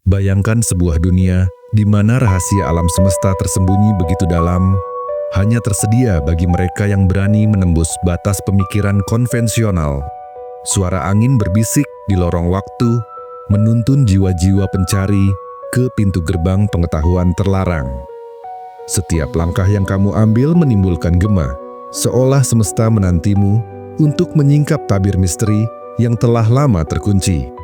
Bayangkan sebuah dunia di mana rahasia alam semesta tersembunyi begitu dalam, hanya tersedia bagi mereka yang berani menembus batas pemikiran konvensional. Suara angin berbisik di lorong waktu, menuntun jiwa-jiwa pencari ke pintu gerbang pengetahuan terlarang. Setiap langkah yang kamu ambil menimbulkan gema, seolah semesta menantimu untuk menyingkap tabir misteri yang telah lama terkunci.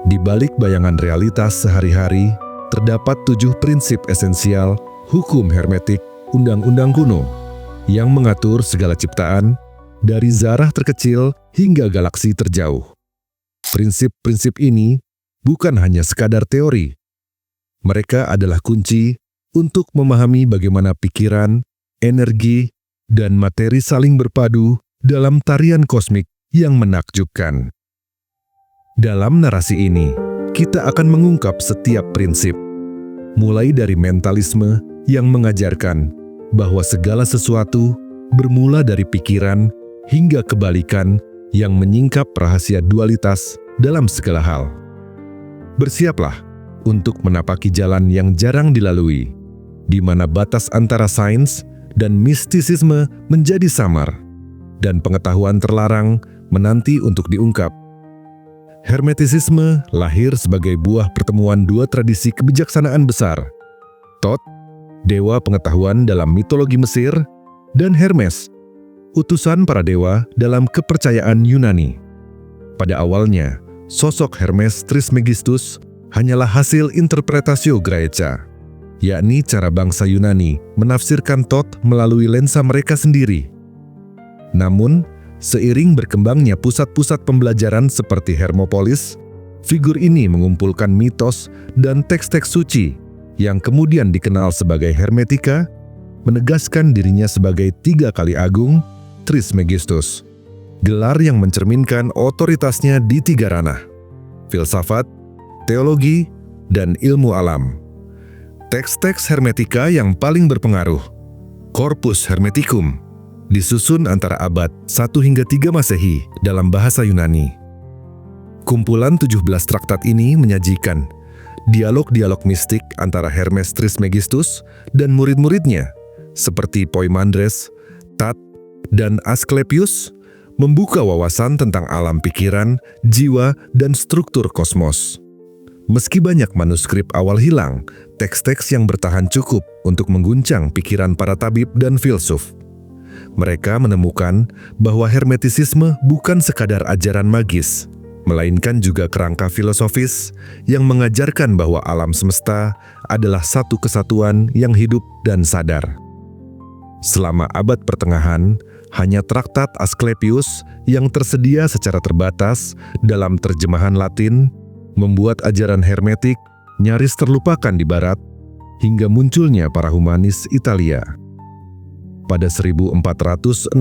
Di balik bayangan realitas sehari-hari, terdapat 7 prinsip esensial hukum hermetik undang-undang kuno yang mengatur segala ciptaan dari zarah terkecil hingga galaksi terjauh. Prinsip-prinsip ini bukan hanya sekadar teori. Mereka adalah kunci untuk memahami bagaimana pikiran, energi, dan materi saling berpadu dalam tarian kosmik yang menakjubkan. Dalam narasi ini, kita akan mengungkap setiap prinsip, mulai dari mentalisme yang mengajarkan bahwa segala sesuatu bermula dari pikiran hingga kebalikan yang menyingkap rahasia dualitas dalam segala hal. Bersiaplah untuk menapaki jalan yang jarang dilalui, di mana batas antara sains dan mistisisme menjadi samar, dan pengetahuan terlarang menanti untuk diungkap. Hermetisisme lahir sebagai buah pertemuan 2 tradisi kebijaksanaan besar, Thoth, dewa pengetahuan dalam mitologi Mesir, dan Hermes, utusan para dewa dalam kepercayaan Yunani. Pada awalnya, sosok Hermes Trismegistus hanyalah hasil interpretatio Graeca, yakni cara bangsa Yunani menafsirkan Thoth melalui lensa mereka sendiri. Namun, seiring berkembangnya pusat-pusat pembelajaran seperti Hermopolis, figur ini mengumpulkan mitos dan teks-teks suci yang kemudian dikenal sebagai Hermetika, menegaskan dirinya sebagai 3 kali agung, Trismegistus. Gelar yang mencerminkan otoritasnya di 3 ranah: filsafat, teologi, dan ilmu alam. Teks-teks Hermetika yang paling berpengaruh, Corpus Hermeticum, disusun antara abad 1 hingga 3 Masehi dalam bahasa Yunani. Kumpulan 17 traktat ini menyajikan dialog-dialog mistik antara Hermes Trismegistus dan murid-muridnya, seperti Poimandres, Tat, dan Asklepios, membuka wawasan tentang alam pikiran, jiwa, dan struktur kosmos. Meski banyak manuskrip awal hilang, teks-teks yang bertahan cukup untuk mengguncang pikiran para tabib dan filsuf. Mereka menemukan bahwa hermetisisme bukan sekadar ajaran magis, melainkan juga kerangka filosofis yang mengajarkan bahwa alam semesta adalah satu kesatuan yang hidup dan sadar. Selama abad pertengahan, hanya traktat Asklepios yang tersedia secara terbatas dalam terjemahan Latin membuat ajaran hermetik nyaris terlupakan di barat hingga munculnya para humanis Italia. Pada 1463,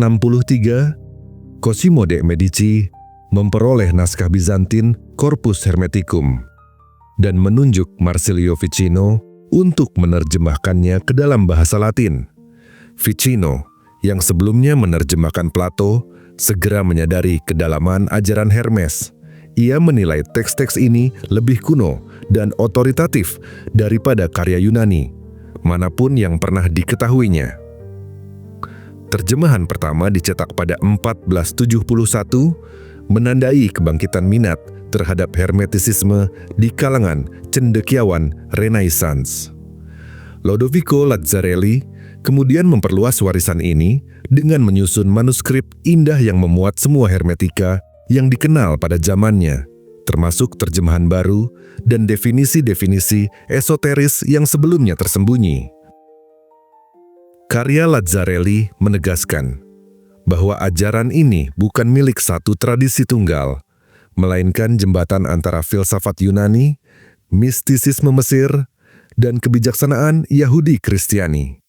Cosimo de' Medici memperoleh naskah Bizantin Corpus Hermeticum dan menunjuk Marsilio Ficino untuk menerjemahkannya ke dalam bahasa Latin. Ficino, yang sebelumnya menerjemahkan Plato, segera menyadari kedalaman ajaran Hermes. Ia menilai teks-teks ini lebih kuno dan otoritatif daripada karya Yunani, manapun yang pernah diketahuinya. Terjemahan pertama dicetak pada 1471, menandai kebangkitan minat terhadap hermetisisme di kalangan cendekiawan Renaissance. Lodovico Lazzarelli kemudian memperluas warisan ini dengan menyusun manuskrip indah yang memuat semua hermetika yang dikenal pada zamannya, termasuk terjemahan baru dan definisi-definisi esoteris yang sebelumnya tersembunyi. Karya Lazzarelli menegaskan bahwa ajaran ini bukan milik satu tradisi tunggal, melainkan jembatan antara filsafat Yunani, mistisisme Mesir, dan kebijaksanaan Yahudi Kristiani.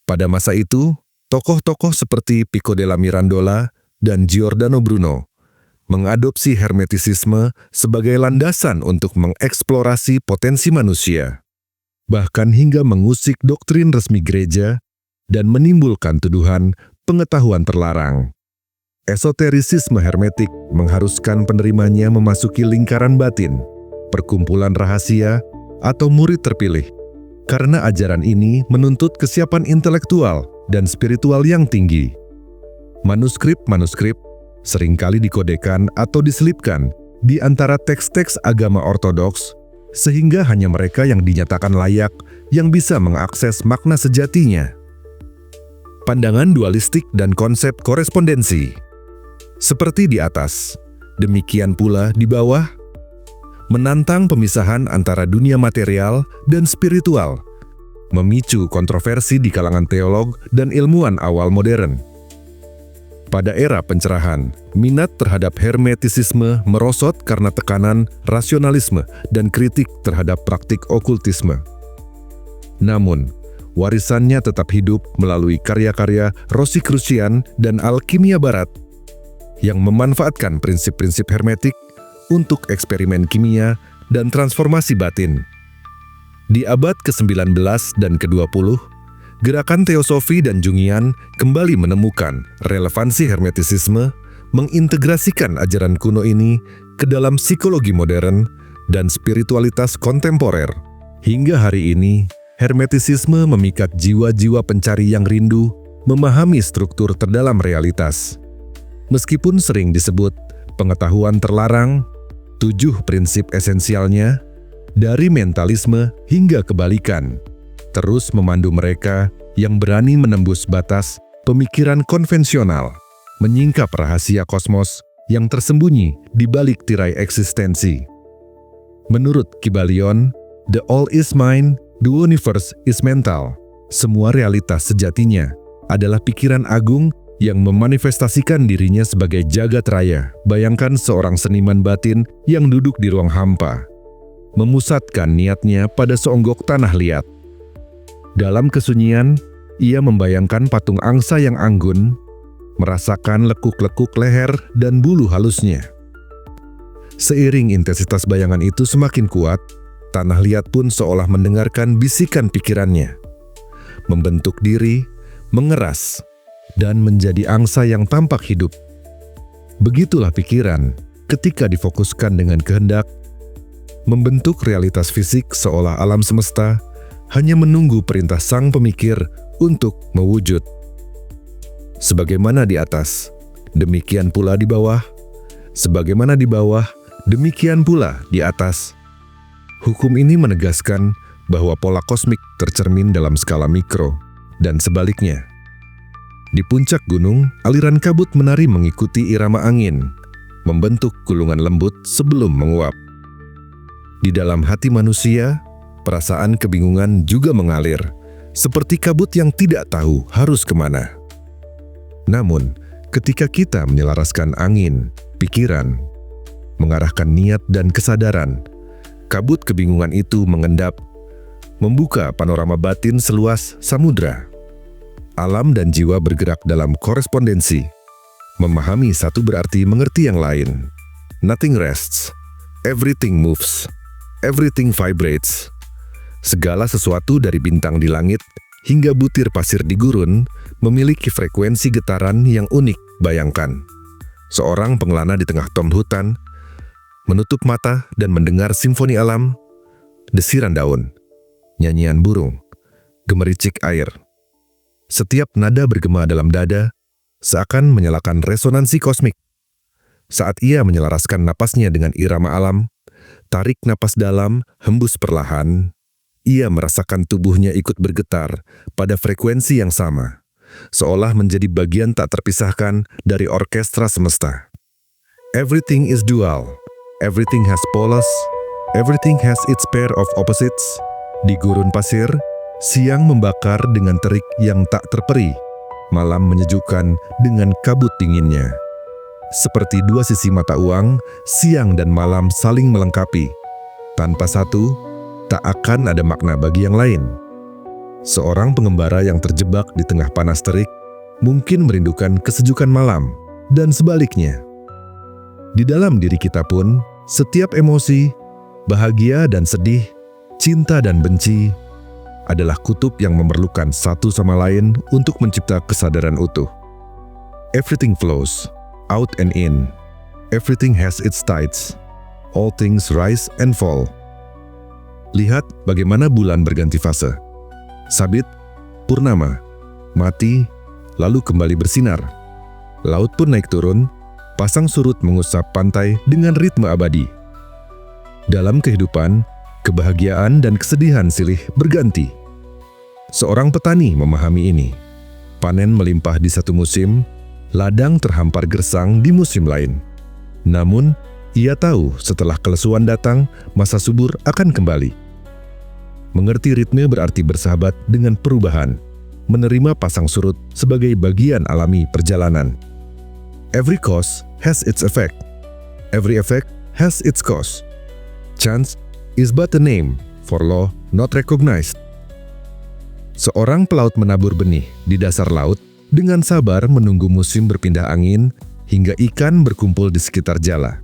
Pada masa itu, tokoh-tokoh seperti Pico della Mirandola dan Giordano Bruno mengadopsi hermetisisme sebagai landasan untuk mengeksplorasi potensi manusia, bahkan hingga mengusik doktrin resmi gereja dan menimbulkan tuduhan pengetahuan terlarang. Esoterisisme hermetik mengharuskan penerimanya memasuki lingkaran batin, perkumpulan rahasia atau murid terpilih, karena ajaran ini menuntut kesiapan intelektual dan spiritual yang tinggi. Manuskrip-manuskrip seringkali dikodekan atau diselipkan di antara teks-teks agama ortodoks, sehingga hanya mereka yang dinyatakan layak yang bisa mengakses makna sejatinya. Pandangan dualistik dan konsep korespondensi. Seperti di atas, demikian pula di bawah, menantang pemisahan antara dunia material dan spiritual, memicu kontroversi di kalangan teolog dan ilmuwan awal modern. Pada era pencerahan, minat terhadap hermetisisme merosot karena tekanan rasionalisme dan kritik terhadap praktik okultisme. Namun, warisannya tetap hidup melalui karya-karya Rosicrucian dan alkimia barat yang memanfaatkan prinsip-prinsip hermetik untuk eksperimen kimia dan transformasi batin. Di abad ke-19 dan ke-20, gerakan teosofi dan Jungian kembali menemukan relevansi hermetisisme, mengintegrasikan ajaran kuno ini ke dalam psikologi modern dan spiritualitas kontemporer. Hingga hari ini, hermetisisme memikat jiwa-jiwa pencari yang rindu memahami struktur terdalam realitas. Meskipun sering disebut pengetahuan terlarang, 7 prinsip esensialnya, dari mentalisme hingga kebalikan, terus memandu mereka yang berani menembus batas pemikiran konvensional, menyingkap rahasia kosmos yang tersembunyi di balik tirai eksistensi. Menurut Kybalion, "The all is mind, the universe is mental." Semua realitas sejatinya adalah pikiran agung yang memanifestasikan dirinya sebagai jagat raya. Bayangkan seorang seniman batin yang duduk di ruang hampa, memusatkan niatnya pada seonggok tanah liat. Dalam kesunyian, ia membayangkan patung angsa yang anggun, merasakan lekuk-lekuk leher dan bulu halusnya. Seiring intensitas bayangan itu semakin kuat, tanah liat pun seolah mendengarkan bisikan pikirannya, membentuk diri, mengeras, dan menjadi angsa yang tampak hidup. Begitulah pikiran ketika difokuskan dengan kehendak, membentuk realitas fisik seolah alam semesta hanya menunggu perintah sang pemikir untuk mewujud. Sebagaimana di atas, demikian pula di bawah. Sebagaimana di bawah, demikian pula di atas. Hukum ini menegaskan bahwa pola kosmik tercermin dalam skala mikro, dan sebaliknya. Di puncak gunung, aliran kabut menari mengikuti irama angin, membentuk gulungan lembut sebelum menguap. Di dalam hati manusia, perasaan kebingungan juga mengalir, seperti kabut yang tidak tahu harus kemana. Namun, ketika kita menyelaraskan angin, pikiran, mengarahkan niat dan kesadaran, kabut kebingungan itu mengendap, membuka panorama batin seluas samudra. Alam dan jiwa bergerak dalam korespondensi. Memahami satu berarti mengerti yang lain. Nothing rests, everything moves, everything vibrates. Segala sesuatu dari bintang di langit hingga butir pasir di gurun memiliki frekuensi getaran yang unik. Bayangkan, seorang pengelana di tengah tom hutan menutup mata dan mendengar simfoni alam, desiran daun, nyanyian burung, gemericik air. Setiap nada bergema dalam dada, seakan menyalakan resonansi kosmik. Saat ia menyelaraskan napasnya dengan irama alam, tarik napas dalam, hembus perlahan, ia merasakan tubuhnya ikut bergetar pada frekuensi yang sama, seolah menjadi bagian tak terpisahkan dari orkestra semesta. Everything is dual, everything has poles, everything has its pair of opposites. Di gurun pasir, siang membakar dengan terik yang tak terperi, malam menyejukkan dengan kabut dinginnya. Seperti dua sisi mata uang, siang dan malam saling melengkapi. Tanpa satu, tak akan ada makna bagi yang lain. Seorang pengembara yang terjebak di tengah panas terik mungkin merindukan kesejukan malam, dan sebaliknya. Di dalam diri kita pun, setiap emosi, bahagia dan sedih, cinta dan benci, adalah kutub yang memerlukan satu sama lain untuk mencipta kesadaran utuh. Everything flows, out and in. Everything has its tides. all things rise and fall. Lihat bagaimana bulan berganti fase. Sabit, purnama, mati, lalu kembali bersinar. Laut pun naik turun, pasang surut mengusap pantai dengan ritme abadi. Dalam kehidupan, kebahagiaan dan kesedihan silih berganti. Seorang petani memahami ini. Panen melimpah di satu musim, ladang terhampar gersang di musim lain. Namun, ia tahu setelah kelesuan datang, masa subur akan kembali. Mengerti ritme berarti bersahabat dengan perubahan, menerima pasang surut sebagai bagian alami perjalanan. Every cause has its effect. Every effect has its cause. Chance is but a name for law not recognized. Seorang pelaut menabur benih di dasar laut dengan sabar menunggu musim berpindah angin hingga ikan berkumpul di sekitar jala.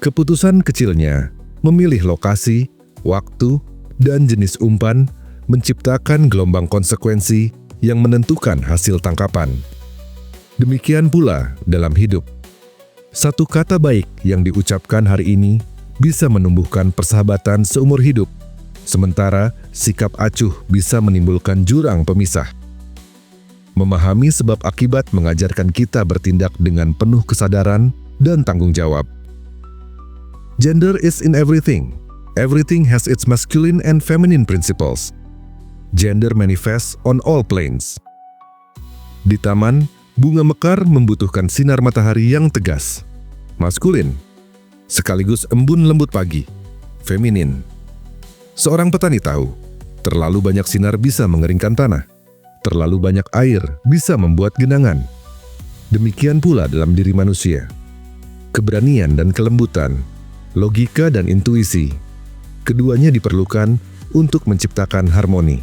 Keputusan kecilnya memilih lokasi, waktu, dan jenis umpan menciptakan gelombang konsekuensi yang menentukan hasil tangkapan. Demikian pula dalam hidup. Satu kata baik yang diucapkan hari ini bisa menumbuhkan persahabatan seumur hidup, sementara sikap acuh bisa menimbulkan jurang pemisah. Memahami sebab akibat mengajarkan kita bertindak dengan penuh kesadaran dan tanggung jawab. Gender is in everything. Everything has its masculine and feminine principles. Gender manifests on all planes. Di taman, bunga mekar membutuhkan sinar matahari yang tegas, maskulin, sekaligus embun lembut pagi, feminin. Seorang petani tahu, terlalu banyak sinar bisa mengeringkan tanah, terlalu banyak air bisa membuat genangan. Demikian pula dalam diri manusia. Keberanian dan kelembutan, logika dan intuisi, keduanya diperlukan untuk menciptakan harmoni.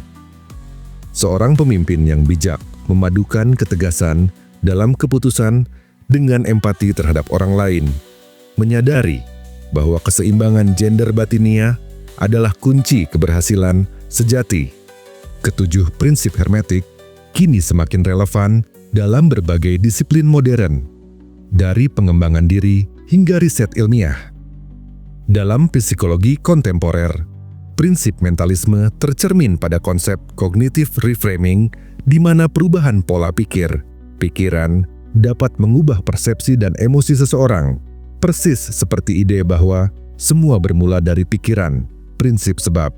Seorang pemimpin yang bijak memadukan ketegasan dalam keputusan dengan empati terhadap orang lain, menyadari bahwa keseimbangan gender batinia adalah kunci keberhasilan sejati. Ketujuh prinsip hermetik kini semakin relevan dalam berbagai disiplin modern, dari pengembangan diri hingga riset ilmiah. Dalam psikologi kontemporer, prinsip mentalisme tercermin pada konsep cognitive reframing, di mana perubahan pola pikiran, dapat mengubah persepsi dan emosi seseorang, persis seperti ide bahwa semua bermula dari pikiran, prinsip sebab.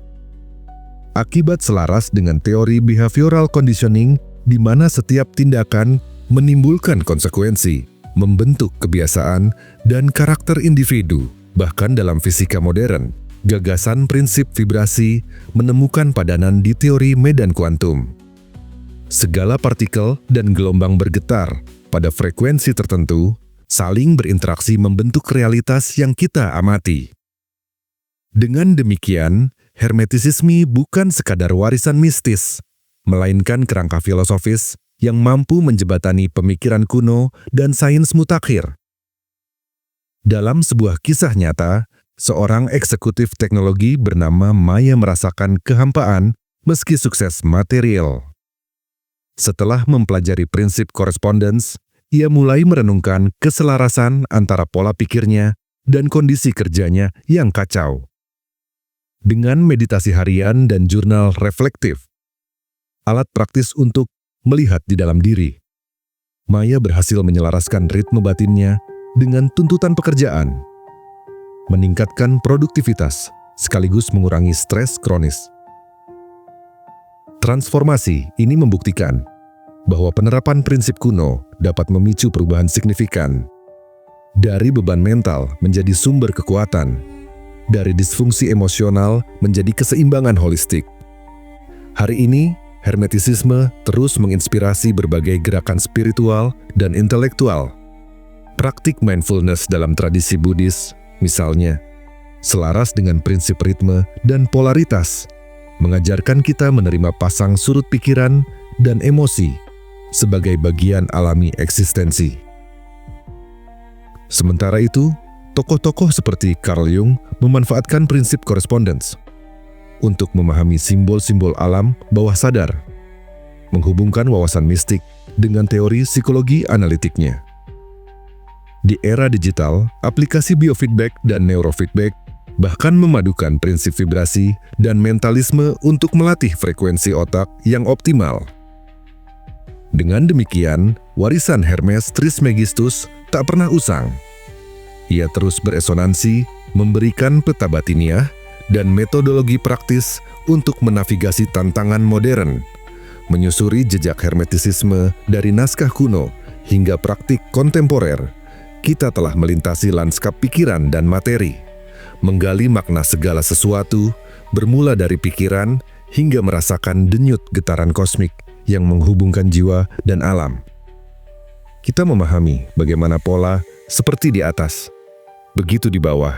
Akibat selaras dengan teori behavioral conditioning, di mana setiap tindakan menimbulkan konsekuensi, membentuk kebiasaan dan karakter individu. Bahkan dalam fisika modern, gagasan prinsip vibrasi menemukan padanan di teori medan kuantum. Segala partikel dan gelombang bergetar pada frekuensi tertentu, saling berinteraksi membentuk realitas yang kita amati. Dengan demikian, hermetisisme bukan sekadar warisan mistis, melainkan kerangka filosofis yang mampu menjembatani pemikiran kuno dan sains mutakhir. Dalam sebuah kisah nyata, seorang eksekutif teknologi bernama Maya merasakan kehampaan meski sukses material. Setelah mempelajari prinsip correspondence, ia mulai merenungkan keselarasan antara pola pikirnya dan kondisi kerjanya yang kacau. Dengan meditasi harian dan jurnal reflektif, alat praktis untuk melihat di dalam diri, Maya berhasil menyelaraskan ritme batinnya dengan tuntutan pekerjaan, meningkatkan produktivitas, sekaligus mengurangi stres kronis. Transformasi ini membuktikan bahwa penerapan prinsip kuno dapat memicu perubahan signifikan. Dari beban mental menjadi sumber kekuatan, dari disfungsi emosional menjadi keseimbangan holistik. Hari ini, hermetisisme terus menginspirasi berbagai gerakan spiritual dan intelektual. Praktik mindfulness dalam tradisi Buddhis, misalnya, selaras dengan prinsip ritme dan polaritas, mengajarkan kita menerima pasang surut pikiran dan emosi sebagai bagian alami eksistensi. Sementara itu, tokoh-tokoh seperti Carl Jung memanfaatkan prinsip correspondence untuk memahami simbol-simbol alam bawah sadar, menghubungkan wawasan mistik dengan teori psikologi analitiknya. Di era digital, aplikasi biofeedback dan neurofeedback bahkan memadukan prinsip vibrasi dan mentalisme untuk melatih frekuensi otak yang optimal. Dengan demikian, warisan Hermes Trismegistus tak pernah usang. Ia terus beresonansi, memberikan peta batiniah dan metodologi praktis untuk menavigasi tantangan modern, menyusuri jejak hermetisisme dari naskah kuno hingga praktik kontemporer. Kita telah melintasi lanskap pikiran dan materi, menggali makna segala sesuatu, bermula dari pikiran hingga merasakan denyut getaran kosmik yang menghubungkan jiwa dan alam. Kita memahami bagaimana pola seperti di atas, begitu di bawah,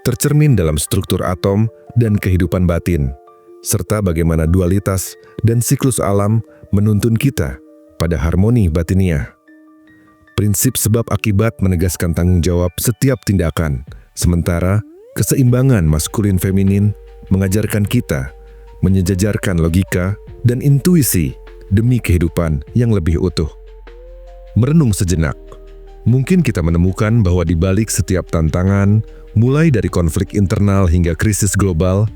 tercermin dalam struktur atom dan kehidupan batin, serta bagaimana dualitas dan siklus alam menuntun kita pada harmoni batiniah. Prinsip sebab akibat menegaskan tanggung jawab setiap tindakan, sementara keseimbangan maskulin-feminin mengajarkan kita menyejajarkan logika dan intuisi demi kehidupan yang lebih utuh. Merenung sejenak, mungkin kita menemukan bahwa di balik setiap tantangan, mulai dari konflik internal hingga krisis global,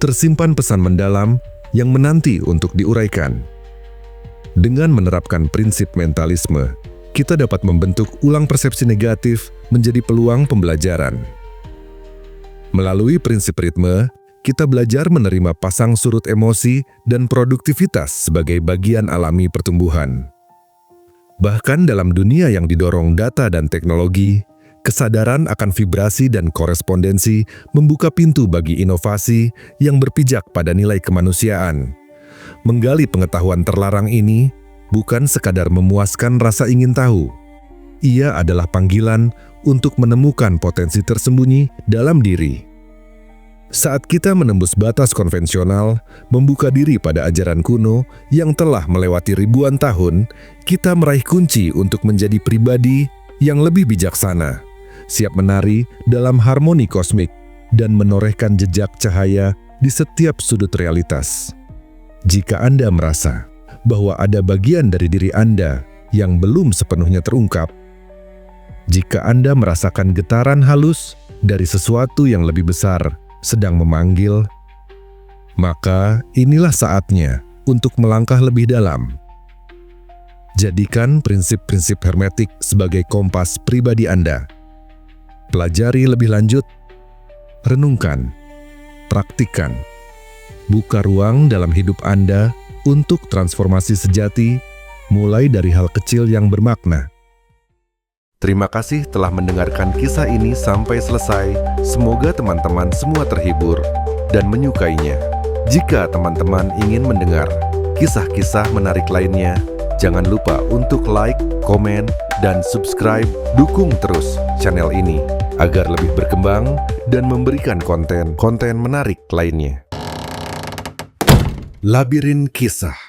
tersimpan pesan mendalam yang menanti untuk diuraikan. Dengan menerapkan prinsip mentalisme, kita dapat membentuk ulang persepsi negatif menjadi peluang pembelajaran. Melalui prinsip ritme, kita belajar menerima pasang surut emosi dan produktivitas sebagai bagian alami pertumbuhan. Bahkan dalam dunia yang didorong data dan teknologi, kesadaran akan vibrasi dan korespondensi membuka pintu bagi inovasi yang berpijak pada nilai kemanusiaan. Menggali pengetahuan terlarang ini bukan sekadar memuaskan rasa ingin tahu. Ia adalah panggilan untuk menemukan potensi tersembunyi dalam diri. Saat kita menembus batas konvensional, membuka diri pada ajaran kuno yang telah melewati ribuan tahun, kita meraih kunci untuk menjadi pribadi yang lebih bijaksana, siap menari dalam harmoni kosmik, dan menorehkan jejak cahaya di setiap sudut realitas. Jika Anda merasa bahwa ada bagian dari diri Anda yang belum sepenuhnya terungkap, jika Anda merasakan getaran halus dari sesuatu yang lebih besar sedang memanggil, maka inilah saatnya untuk melangkah lebih dalam. Jadikan prinsip-prinsip hermetik sebagai kompas pribadi Anda. Pelajari lebih lanjut, renungkan, praktikkan, buka ruang dalam hidup Anda untuk transformasi sejati, mulai dari hal kecil yang bermakna. Terima kasih telah mendengarkan kisah ini sampai selesai. Semoga teman-teman semua terhibur dan menyukainya. Jika teman-teman ingin mendengar kisah-kisah menarik lainnya, jangan lupa untuk like, komen, dan subscribe. Dukung terus channel ini agar lebih berkembang dan memberikan konten-konten menarik lainnya. Labirin Kisah.